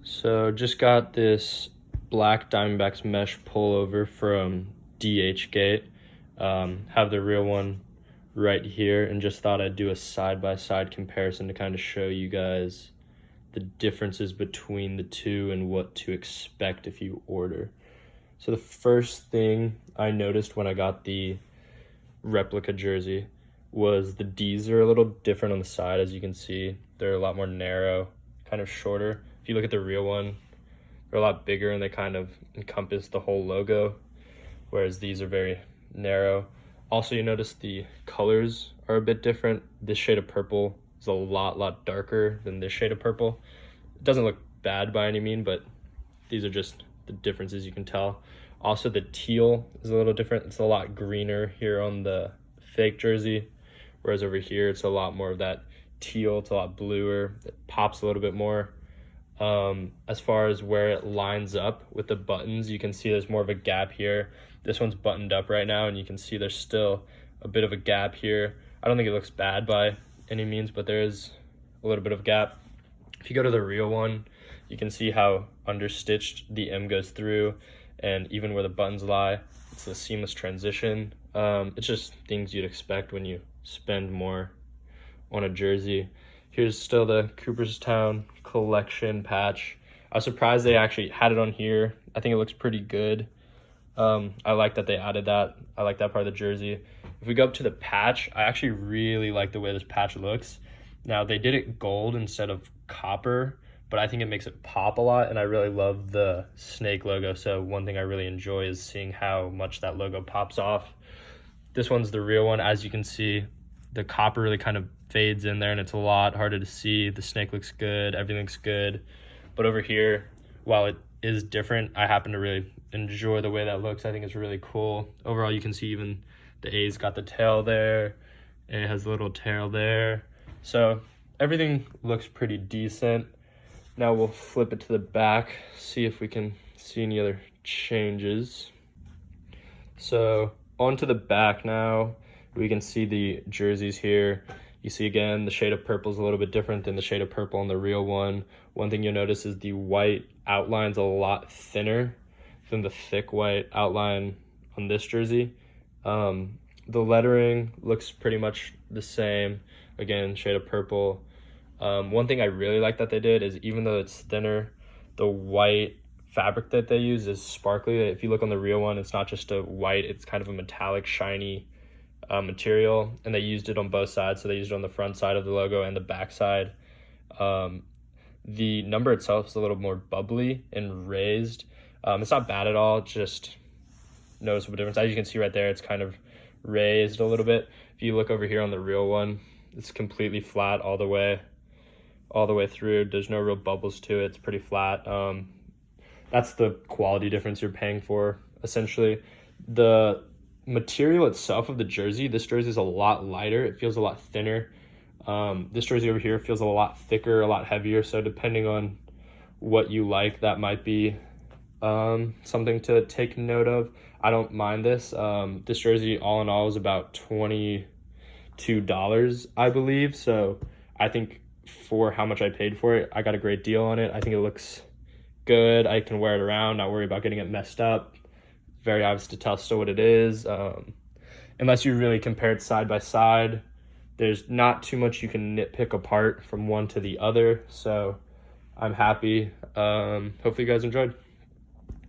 So just got this black Diamondbacks mesh pullover from DHgate. Have the real one right here, and just thought I'd do a side-by-side comparison to kind of show you guys the differences between the two and what to expect if you order. So the first thing I noticed when I got the replica jersey was the D's are a little different on the side. As you can see, they're a lot more narrow, kind of shorter. If you look at the real one, they're a lot bigger and they kind of encompass the whole logo, whereas these are very narrow. Also, you notice the colors are a bit different. This shade of purple is a lot darker than this shade of purple. It doesn't look bad by any mean, but these are just the differences you can tell. Also, the teal is a little different. It's a lot greener here on the fake jersey, whereas over here it's a lot more of that teal. It's a lot bluer. It pops a little bit more. As far as where it lines up with the buttons, you can see there's more of a gap here. This one's buttoned up right now, and you can see there's still a bit of a gap here. I don't think it looks bad by any means, but there is a little bit of gap. If you go to the real one, you can see how understitched the M goes through, and even where the buttons lie, it's a seamless transition. It's just things you'd expect when you spend more on a jersey. Here's still the Cooperstown collection patch. I was surprised they actually had it on here. I think it looks pretty good. I like that they added that. I like that part of the jersey. If we go up to the patch, I actually really like the way this patch looks. Now, they did it gold instead of copper, but I think it makes it pop a lot, and I really love the snake logo. So one thing I really enjoy is seeing how much that logo pops off. This one's the real one. As you can see, the copper really kind of fades in there, and it's a lot harder to see. The snake looks good, everything looks good. But over here, while it is different, I happen to really enjoy the way that looks. I think it's really cool. Overall, you can see even the A's got the tail there. A has a little tail there. So everything looks pretty decent. Now we'll flip it to the back, see if we can see any other changes. So onto the back now, we can see the jerseys here. You see again, the shade of purple is a little bit different than the shade of purple on the real one. One thing you'll notice is the white outline's a lot thinner than the thick white outline on this jersey. The lettering looks pretty much the same. Again, shade of purple. One thing I really like that they did is, even though it's thinner, the white fabric that they use is sparkly. If you look on the real one, it's not just a white, it's kind of a metallic, shiny material, and they used it on both sides. So they used it on the front side of the logo and the back side. The number itself is a little more bubbly and raised. It's not bad at all, just noticeable difference. As you can see right there, it's kind of raised a little bit. If you look over here on the real one, it's completely flat all the way through. There's no real bubbles to it. It's pretty flat. That's the quality difference you're paying for, essentially. The material itself of the jersey, this jersey is a lot lighter. It feels a lot thinner. This jersey over here feels a lot thicker, a lot heavier. So depending on what you like, that might be something to take note of. I don't mind this. This jersey, all in all, is about $22, I believe. So I think for how much I paid for it, I got a great deal on it. I think it looks good. I can wear it around, not worry about getting it messed up. Very obvious to tell still what it is. Unless you really compare it side by side, there's not too much you can nitpick apart from one to the other. So I'm happy. Hopefully you guys enjoyed.